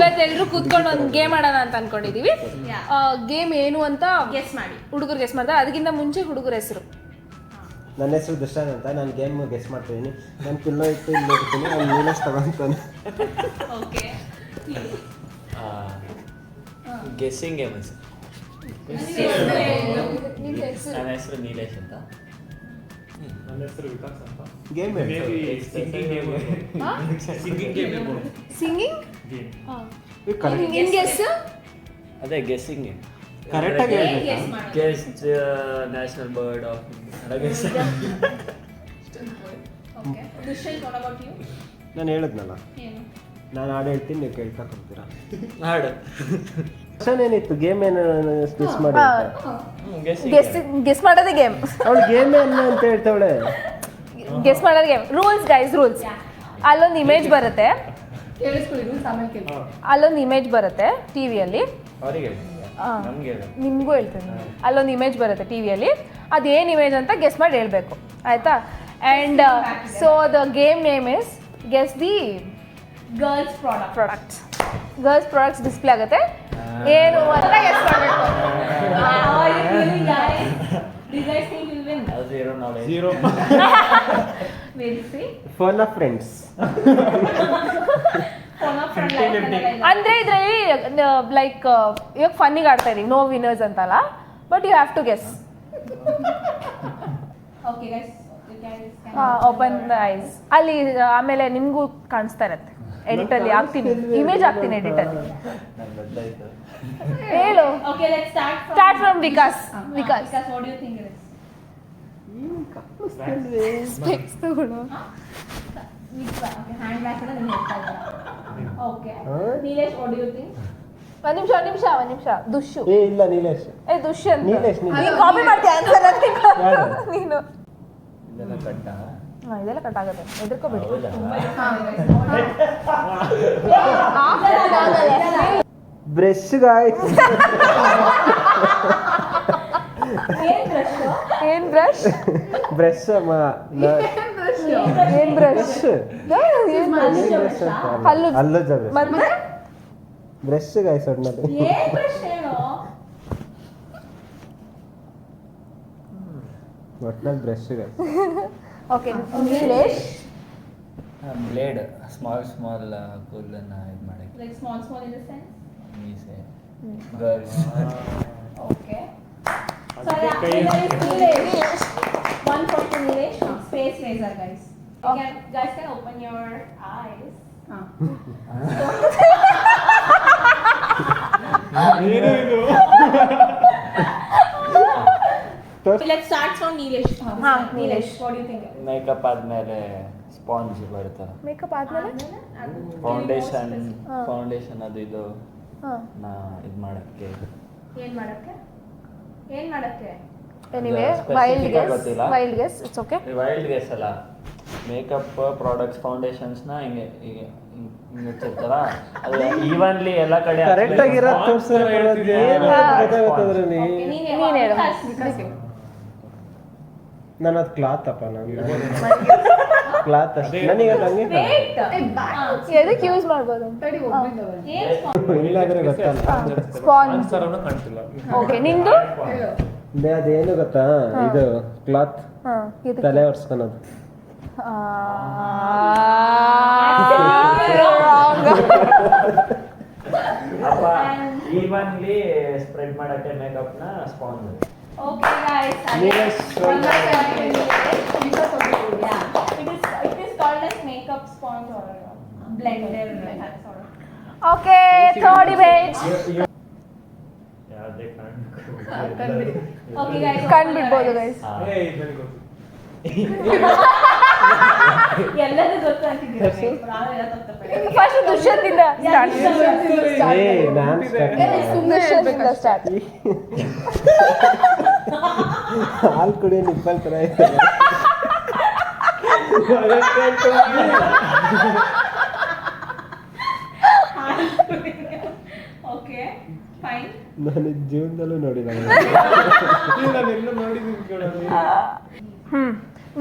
ಇವತ್ತೆಲ್ಲರೂ ಕೂತ್ಕೊಂಡು ಒಂದು ಗೇಮ್ ಆಡೋಣ ಅಂತ ಅನ್ಕೊಂಡಿದೀವಿ. ಗೇಮ್ ಏನು ಅಂತ ಗೆಸ್ ಮಾಡಿ, ಹುಡುಗರು ಗೆಸ್ ಮಾಡ್ತಾರೆ. ಅದಕ್ಕಿಂತ ಮುಂಚೆ ಹುಡುಗರ ಹೆಸರು. ನನ್ನ ಹೆಸರು ದುಷ್ಟಾನ್ ಅಂತ. ನಾನು ಗೇಮ್ ಗೆಸ್ ಮಾಡ್ತಿದ್ದೀನಿ. ನಾನು ಪಿಲ್ಲೋ ಇಟ್ಟು ಇಲ್ಲಿ ಇರ್ತೀನಿ, ನಾನು ನೀನಷ್ಟು ತಗೊಂತಾನೆ. Okay guessing game sir. ನಿನ್ನ ಹೆಸರು? ನನ್ನ ಹೆಸರು ನೀಲೇಶ್ ಅಂತ. ನನ್ನ ಹೆಸರು ವಿಕಾಸ್ ಅಂತ. ಗೇಮ್ ಸಿಂಗಿಂಗ್ ನಿನ್ ಗೆಸ್? ಅದೇ ಗೆಸ್ಸಿಂಗ್ ಗೇಮ್. ಕರೆಕ್ಟಾಗಿ ಗೆಸ್ ಮಾಡಿ. Guess national bird of okay Dushyant, what about you? ನಾನು ಹೇಳಿದ್ನಲ್ಲ, ಏನು? ನಾನು ಹಾಡು ಹೇಳ್ತೀನಿ, ನೀವು ಕೇಳ್ತಾ ಕೊಡ್ತೀರಾ. ಹಾಡು ಕ್ವಶನ್ ಏನಿತ್ತು? ಗೇಮ್ ಏನು ಗೆಸ್ ಮಾಡಿ? ಗೆಸ್ ಮಾಡೋದೇ ಗೇಮ್. ಅವಳು ಗೇಮ್ ಏನು ಅಂತ ಹೇಳ್ತಾವಳೆ. ಗೆಸ್ ಮಾಡೋದೇ ಗೇಮ್. Rules guys, rules. ಅಲ್ಲೊಂದು ಇಮೇಜ್ ಬರುತ್ತೆ, ಅಲ್ಲೊಂದು ಇಮೇಜ್ ಬರುತ್ತೆ ಟಿವಿಯಲ್ಲಿ. ಅವರಿಗೆ ನಮಗೆ ನಿಮಗೂ ಹೇಳ್ತೀನಿ. ಅಲ್ಲೊಂದು ಇಮೇಜ್ ಬರುತ್ತೆ ಟಿವಿಯಲ್ಲಿ, ಅದೇನು ಇಮೇಜ್ ಅಂತ ಗೆಸ್ ಮಾಡಿ ಹೇಳ್ಬೇಕು, ಆಯ್ತಾ? And so the game name is guess the girls products. Girls products display ಆಗುತ್ತೆ, ಏನು ಅಂತ ಗೆಸ್ ಮಾಡಬೇಕು. zero knowledge. Zero. Phone of friends. ಅಂದರೆ ಇದರಲ್ಲಿ ಲೈಕ್ ಇವಾಗ ಫನ್ನಿಗೆ ಆಡ್ತಾ ಇದೀವಿ, ನೋ ವಿನ್ನರ್ಸ್ ಅಂತಲ್ಲ, but you have to guess. Open the eyes. ಅಲ್ಲಿ ಆಮೇಲೆ ನಿಮಗೂ ಕಾಣಿಸ್ತಾ ಇರುತ್ತೆ. ಎಡಿಟಲ್ಲಿ ಹಾಕ್ತೀನಿ, ಇಮೇಜ್ ಹಾಕ್ತೀನಿ ಎಡಿಟಲ್ಲಿ. ಹೇಳು. Start from Vikas. Vikas, what do you think it is? Specs ತಗೊಳ್ಳೋ. ಹ್ಯಾಂಡ್ ಬ್ಯಾಗ್ ಕೂಡ ನೀವು ಹೇಳ್ತಾ ಇದ್ದೀರಾ. Okay Nilesh, what do you think? ಒಂದ್ ನಿಮಿಷ. ದುಶ್ಶು. ಇಲ್ಲ ನೀಲೇಶ್. ದುಷ್ಯಂತ್. ನೀಲೇಶ್. ನೀನು ಕಾಪಿ ಮಾಡ್ತೀಯ ಆನ್ಸರ್ ಅಂತ ನೀನು. ಇದೆಲ್ಲ ಕಟ್ಟ. ಇದೆಲ್ಲ ಕಟ್ ಆಗುತ್ತೆ, ಹೆದರ್ಕೋಬೇಡಿ. Brush guys. ಏನ್ ಬ್ರಷ್? ಬ್ರಷ್ ಅಮ್ಮ. ಏನ್ ಬ್ರಷ್? ಹಲ್ಲು. ಹಲ್ಲು ಬ್ರಷ್. ಮತ್ತೆ ಬ್ರಷ್ ಗಾಯ್ಸ್ ಒಟ್ನಲ್ಲಿ. ಏನ್ ಪ್ರಶ್ನೆ ಹೇಳು? ಒಟ್ನಲ್ಲಿ brush guys. Okay Nilesh. Blade, small ಕೂದಲನ್ನ ಇದು ಮಾಡಕ್ಕೆ. Like small in the sense? ಮೀಸೆ. Girls. Okay. So Nilesh. One point to Nilesh. Space razor, guys. Guys can open your eyes. Let's start from Nilesh. Nilesh, what do you think? Makeup ಆದ್ಮೇಲೆ sponge ಬರುತ್ತಲ್ಲ, makeup ಆದ್ಮೇಲೆ foundation ಅದು ಇದು ನಾ ಇದು ಮಾಡಕ್ಕೆ. ಏನ್ ಮಾಡಕ್ಕೆ? Anyway Specific wild guess it's okay. Wild guess ಅಲ್ಲ, ಮೇಕಪ್ ಪ್ರಾಡಕ್ಟ್ಸ್ ಫೌಂಡೇಶನ್ಸ್ನ ಹಿಂಗೆ ಮುಚ್ಚಿರ್ತಾರ, ಅದು ಈವನ್ಲಿ ಎಲ್ಲ ಕಡೆ ಕರೆಕ್ಟ್ ಆಗಿರೋದು ತೋರಿಸ್ತಾರೆ. ಗೊತ್ತಾಗುತ್ತಂದ್ರೆ ನೀನು ಹೇಳು. ನಾನು ಅದು ಕ್ಲಾತ್ ಅಪ್ಪ, ನಾನು ಕ್ಲಾತ್ ಅಷ್ಟೇ ನನಗೆ ಅದು ಹಂಗೆ ಎದಕ್ಕೆ ಯೂಸ್ ಮಾಡ್ಬೋದು? ಇಲ್ಲಾದ್ರೆ ಗೊತ್ತಲ್ಲ. ಸ್ಪಾಂಜ್. ಕಾಣ್ತಿಲ್ಲ. ಓಕೆ, ನಿಂದು? ಅದೇನು ಗೊತ್ತಾ, ಇದು ಕ್ಲಾತ್ ತಲೆ ಒರೆಸ್ಕೊಳೋದು. ಈವನ್ಲಿ ಸ್ಪ್ರೆಡ್ ಮಾಡಕ್ಕೆ ಮೇಕಪ್ನ sponge. Okay, guys. Nilesh. It is called as makeup sponge or blender sort of. Okay, third image. ಯಾವುದೇ Okay, guys. ಕಂಡ್ಬಿಡ್ಬೋದು ಗೈಸ್. ಎಲ್ಲರೂ ಗೊತ್ತು ಅಂತಿದ್ದೀರಾ? ನಾವೆಲ್ಲ ತಪ್ಪು. ಫಸ್ಟ್ ದುಷ್ಯಂತಿಂದ ಸ್ಟಾರ್ಟ್. ನಾನು ದುಷ್ಯಂತಿಂದ ಸ್ಟಾರ್ಟ್. ಹಾಲು ಕುಡಿಯೋ ನಿಪ್ಪಲ್ ತರ ಇದೆ. Okay, fine. ನಾನು ಜೀವನದಲ್ಲೂ ನೋಡಿಲ್ಲ.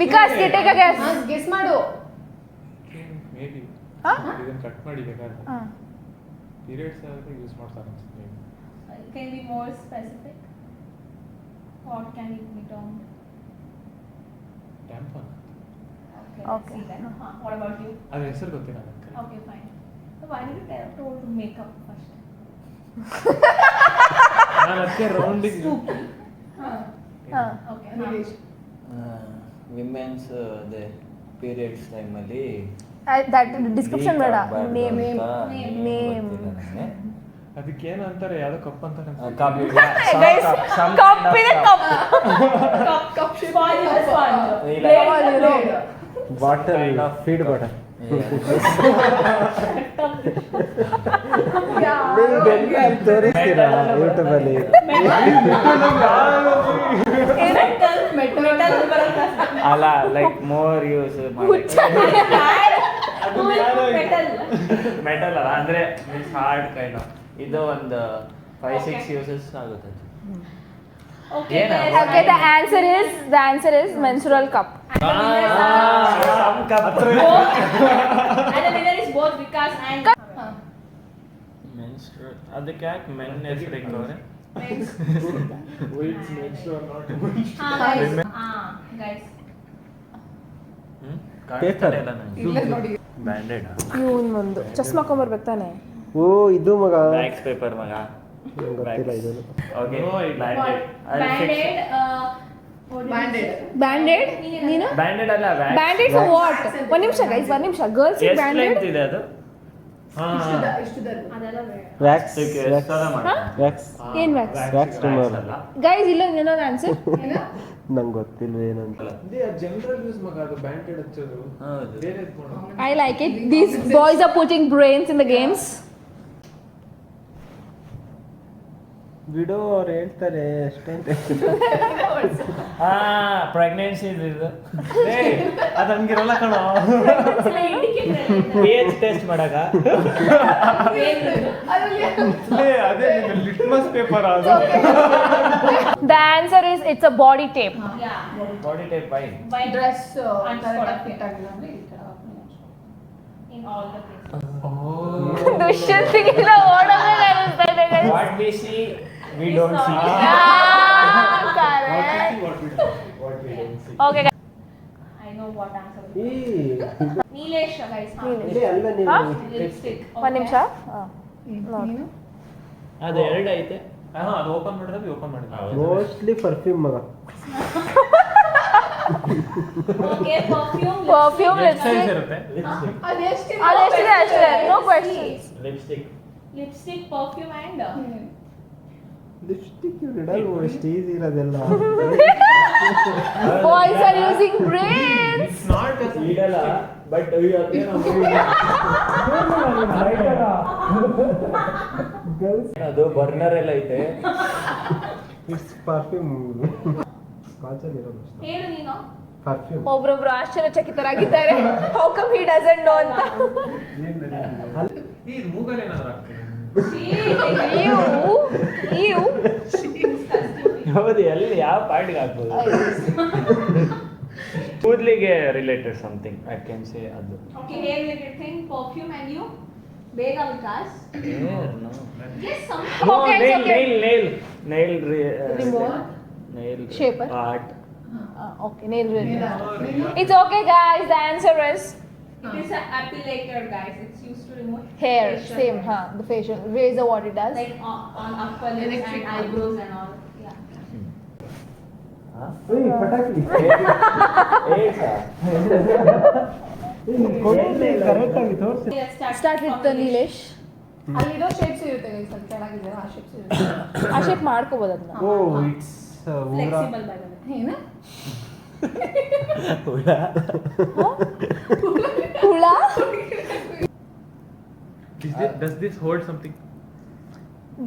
ವಿಕಾಸ್ ಗೆಟೇಗ ಗೆಸ್ ಮಾಡು. ಮೇಬಿ ಇದನ್ನ ಕಟ್ ಮಾಡಿ ಬೇಕಾದ್ರೆ ಪೀರಿಯಡ್ಸ್ ಆದ್ರೆ ಯೂಸ್ ಮಾಡ್ತಾರೆ ಅನ್ಸುತ್ತೆ. Can you be more specific? What can it be termed? ಟ್ಯಾಂಪನ್. Okay. Okay. See that. What about you? ಅದ್ರ ಹೆಸರು ಗೊತ್ತಿಲ್ಲ ನನಗೆ. Okay, fine. So why did you told to make up first? ನಾನು ಅದಕ್ಕೆ ರೌಂಡಿಂಗ್ Okay. ವಿಮೆನ್ಸ್ ಅದೇ periods ಟೈಮಲ್ಲಿ that description ಬೇಡ name name ಅದಕ್ಕೆ ಏನು ಅಂತಾರೆ, ಯಾವ್ದೋ ಕಪ್ ಅಂತಾರೆ ಅನ್ಸುತ್ತೆ. ಕಪ್ಪಿದೆ cup Cup sponge or sponge? Bottle feed bottle ತೋರಿಸ್ತೀರಾ ಯೂಟ್ಯೂಬಲ್ಲಿ? Metal ಬರುತ್ತೆ. ಅಲ್ಲ like more use Metal. Metal ಅಲ್ಲ ಅಂದ್ರೆ ಮೀನ್ಸ್ ಹಾರ್ಡ್ ಕೈಂಡ್ ಆಫ್ ಇದು ಒಂದು 5-6 ಯೂಸಸ್ ಆಗುತ್ತೆ. Okay. ಏನ? guys, Okay, the answer is menstrual cup. And the winner is both Vikas and menstrual ಅದಕ್ಕೆ ಯಾಕೆ ಮೆನ್ ಹೆಸರು ಇಕ್ಕವ್ರೆ? men's. Wait, make sure not to Guys. Guys. Paper. Bandaid ಇವನ್ ಒಂದು ಚಸ್ಮಾ ಹಾಕೊಂಬರ್ಬೇಕು ತಾನೆ. ಓ ಇದು ಮಗ ಮ್ಯಾಕ್ಸ್ ಪೇಪರ್ ಮಗ. ನಂಗ್ ಗೊತ್ತಿಲ್ಲ ಇದು. Okay No, it- banded. Band-Aid. Banded ನೀನು ಬ್ಯಾಂಡೆಡ್ ಅಲ್ಲ ಬ್ಯಾಂಡೆಡ್ ಫಾರ್ ವಾಟ್? ಒಂದ್ ನಿಮಿಷ ಗೈಸ್, ಒಂದ್ ನಿಮಿಷ. ಗರ್ಲ್ಸ್ ಎಷ್ಟು ಬ್ಯಾಂಡೆಡ್ ಲೆಂತ್ ಇದೆ ಅದು? ಅದೆಲ್ಲ ಬೇಡ. ವ್ಯಾಕ್ಸ್ ಅದಕ್ಕೆ ವ್ಯಾಕ್ಸ್ ಎಷ್ಟರ ಮಾಡ್ತಾರೆ? ವ್ಯಾಕ್ಸ್ ಏನ್ ವ್ಯಾಕ್ಸ್? Wax remover. ಅಲ್ಲ. ಗೈಸ್ ಇಲ್ಲೊಂದು ಏನೋ ಆನ್ಸರ್. ನಂಗೆ ಗೊತ್ತಿಲ್ಲ ಏನಂತ. ಜನರಲ್ ಯೂಸ್ ಮಗ ಅದು ಬ್ಯಾಂಡೆಡ್ ಹಚ್ಚೋದು. ಹೌದು. ಬೇರೆ ಇದು ಮಾಡೋದು. I like it. These boys are putting brains in the games. ಬಿಡು ಅವ್ರು ಹೇಳ್ತಾರೆ ಅಷ್ಟೇ. ಪ್ರೆಗ್ನೆನ್ಸಿ ಇದು ಅದು ಹಂಗಿರಲ್ಲ ಕಣೋ. ಏಜ್ ಟೆಸ್ಟ್ ಮಾಡಕ ಅದೇ ಲಿಟ್ಮಸ್ ಪೇಪರ್ ಅದು. The answer is it's a body tape. Yeah. Body type by By dress Unspotted. Fit ಆಗಿಲ್ಲ ಅಂದ್ರೆ ಈ ತರ in all the places. ದುಷ್ಯಂತಿಗಿಂತ ಓಡೋದೇ ಅನಿಸ್ತಾ ಇದೆ guys. What we C we don't see. Ah, correct. Okay guys. I know what answer. ಈ Nilesh, guys. ಇದೇ ಅಲ್ಲ ನೀವು Huh? Lipstick. ಒಂದ್ ನಿಮಿಷ. ನೀನು ಅದು ಎರಡು ಐತೆ. ಅದು ಓಪನ್ ಮಾಡಿದ್ರೆ ಓಪನ್ ಮಾಡಿಲ್ಲ. ಮೋಸ್ಟ್ಲಿ ಪರ್ಫ್ಯೂಮ್ ಮಗ. Okay, perfume. Perfume, ಎಷ್ಟು ಸೈಜ್ lipstick. ಇರುತ್ತೆ? ಅದೆಷ್ಟಿದೆ ಅದೆಷ್ಟಿದೆ ಅಷ್ಟೇ. No questions. Lipstick. Lipstick, perfume and lipstick ಇಡಲ್ವ ಎಷ್ಟು ಈಸಿ ಇರೋದೆಲ್ಲ. Boys are using brains. It's not just ಇಡಲ್ಲ ಬಟ್ ಅದು ಬರ್ನರ್ ಎಲ್ಲ ಐತೆ. It's perfume. ಕಾಚಲ್ಲಿ ಇರೋದು ಅಷ್ಟೇ. ಹೇಳು ನೀನು. ಪರ್ಫ್ಯೂಮ್. ಒಬ್ರೊಬ್ರು ಆಶ್ಚರ್ಯಚಕಿತರಾಗಿದ್ದಾರೆ. How come he doesn't know ಅಂತ. ಈ ಮೂಗಲ್ಲಿ ಏನಾದ್ರು ಆಗ್ತದೆ? You. ಹೌದು, ಎಲ್ಲಿ ಯಾವ ಪಾರ್ಟಿಗೆ ಹಾಕ್ಬೋದು? ಕೂದಲಿಗೆ related something I can say ಅದು. Okay, hair related thing, perfume and you. Bega Vikas. Yes, some. Okay, it's okay. Nail Remover? nail Shaper? art. Okay, nail remover. It's okay guys, the answer is It is an appellator, guys. It's used to remove hair. facial Same, hair. the facial razor what it does. Like on upper lips Electric and eyebrows and all. Yeah. ಏಯ್ ಪಟಾಕಿ. Correct ಆಗಿ ತೋರಿಸಿ. Let's Start with the Nilesh. ಅಲ್ಲಿರೋ shapes ಇರುತ್ತೆ guys, ಅಲ್ಲಿ ಕೆಳಗಿದೆ ಆ shapes ಇರುತ್ತೆ. ಆ ಶೇಪ್ ಮಾಡ್ಕೋಬಹುದು ಅದನ್ನ. Oh it's Flexible, by the way. ಏನು ಹುಳ. Does this hold something?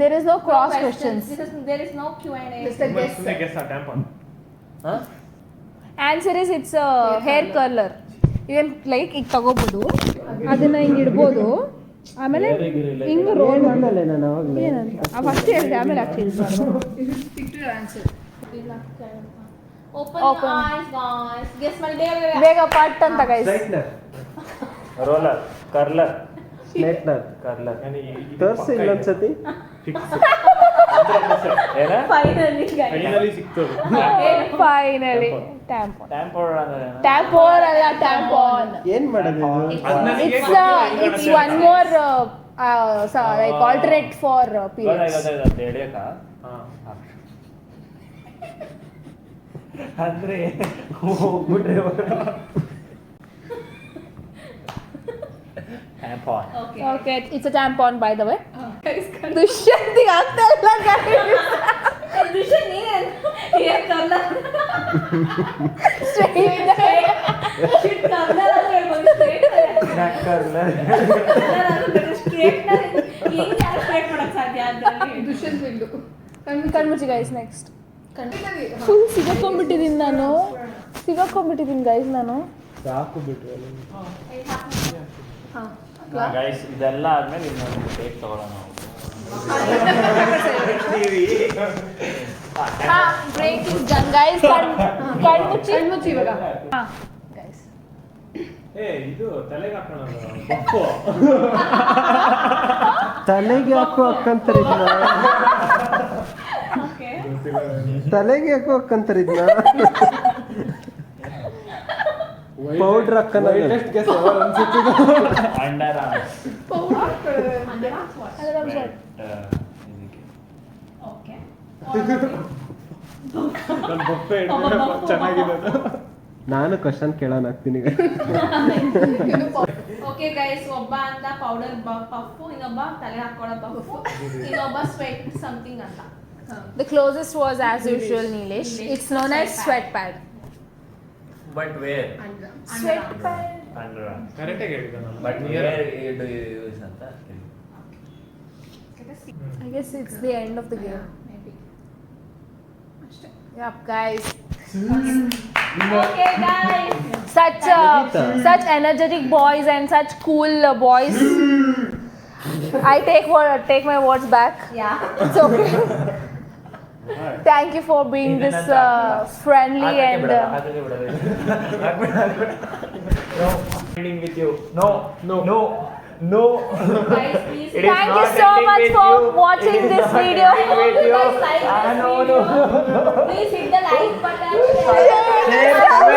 There is no cross No questions. There is no Q&A. Just a guess. ಸುಮ್ಮನೆ guess ಆ tampon. Answer is it's a hair curler. Even like ಈಗ ತಗೋಬಹುದು, ಅದನ್ನ ಹಿಂಗ್ ಇಡ್ಬೋದು, ಆಮೇಲೆ ಹಿಂಗ್ ರೋಲ್ ಮಾಡಿ ಆಮೇಲೆ ನಾನು ಅವಾಗಲೇ ಏನಂತ ಫಸ್ಟ್ ಹೇಳಿದೆ, ಆಮೇಲೆ actually stick to your answer. Open Open. your eyes, guys. Guess my day. ಬೇಗ ಪಟ್ ಅಂತ guys. Straightener. Roller, curler, straightener curler ತೋರಿಸಿ ಇಲ್ಲೊಂದ್ಸತಿ ಏನ ಫೈನಲಿ ಗೈಸ್ ಫೈನಲಿ ಸಿಕ್ತದೆ ಫೈನಲಿ ಟ್ಯಾಂಪಾನ್ ಟ್ಯಾಂಪೋರ್ ಅಂದ್ರೆ ಏನು? ಟ್ಯಾಂಪೋರ್ ಅಲ್ಲ ಟ್ಯಾಂಪಾನ್ ಏನ್ ಮಾಡೋದು it's one more like alternate for periods. ಗೊತ್ತಾಯ್ತು ಎಡಿಯಕ್ಕ ಹಾ ಅಂದ್ರೆ ಹೋಗ್ಬಿಟ್ರೆ tampon okay Okay, it's a tampon by the way. ದುಷ್ಯಂತಿಗೆ ಆಗ್ತಾ ಇಲ್ಲ guys. ದುಷ್ಯಂತ್ ನೀನೇನು ಏನ್ ಕರ್ಲ Straight. ಶಿಟ್ ಕರ್ಲ ಅಂತ ಹೇಳ್ಬೋದು ಸ್ಟ್ರೇಟ್ ಕರ್ಲರ್ ಸ್ಟ್ರೇಟ್ ಹಿಂಗೆ ಯಾರು ಸ್ಟ್ರೇಟ್ ಮಾಡಕ್ ಸಾಧ್ಯ ಅದ್ರಲ್ಲಿ ದುಷ್ಯಂತ್ ಬಿಂದು ಕಣ್ಮುಚ್ಚಿ ಗೈಸ್ ನೆಕ್ಸ್ಟ್ ಫುಲ್ ಸಿಗಾಕೊಂಡ್ಬಿಟ್ಟಿದ್ದೀನಿ ಗೈಸ್ ನಾನು ಸಾಕು ಬಿಟ್ರೆ ಗೈಸ್ ಇದೆಲ್ಲ ಆದ್ಮೇಲೆ ಇನ್ನೊಂದು ಟೇಕ್ ತಗೊಳ್ಳೋಣ ಬ್ರೇಕಿಂಗ್ ಡನ್ ಗೈಸ್ ಕಣ್ಮುಚ್ಚಿ ಕಣ್ಮುಚ್ಚಿ ಇವಾಗ ಗೈಸ್ ಏ ಇದು ತಲೆಗೆ ಹಾಕೋಣ ಬಪ್ಪು ತಲೆಗೆ ಹಾಕೋ ಅಕ್ಕಂತಾರೆ ಇದನ್ನ ಓಕೆ ತಲೆಗೆ ಹಾಕೋ ಅಕ್ಕಂತಾರೆ ಇದನ್ನ ಪೌಡ್ರ್ ಅಕ್ಕನ ಲೇಟೆಸ್ಟ್ ಗೆಸ್ ಎವರ್ ಅನ್ಸುತ್ತೆ ಅಂಡರ್ ಆರ್ಮ್ಸ್ ಇದಕ್ಕೆ ಓಕೆ ನನ್ನ ಬೊಪ್ಪೆ ಚೆನ್ನಾಗಿದೆ ಅದು. ನಾನು ಕ್ವಶನ್ ಕೇಳೋಣ ಆಗ್ತೀನಿ ಓಕೆ ಗೈಸ್ ಒಬ್ಬ ಅಂತ ಪೌಡರ್ ಪಫು ಇನ್ನೊಬ್ಬ ತಲೆ ಹಾಕೊಳ್ಳೋ ಪಫು ಇನ್ನೊಬ್ಬ ಸ್ವೆಟ್ ಸಮಥಿಂಗ್ ಅಂತ The closest was as usual Nilesh. It's known as sweat pad. But where Sweat pad. Under arms ಕರೆಕ್ಟಾಗಿ ಹೇಳಿದೆ ನಾನು but near where do you use ಅಂತ I guess it's the end of the game. Yep, guys. Okay guys Such energetic boys and such cool boys. I take my words back. Yeah It's okay. Thank you for being this friendly and. With you. No. Guys, please. It is Thank you not so ending much with for you. watching It is this not video. ending with you. Guys, like this No. video. Please hit the like button. Share.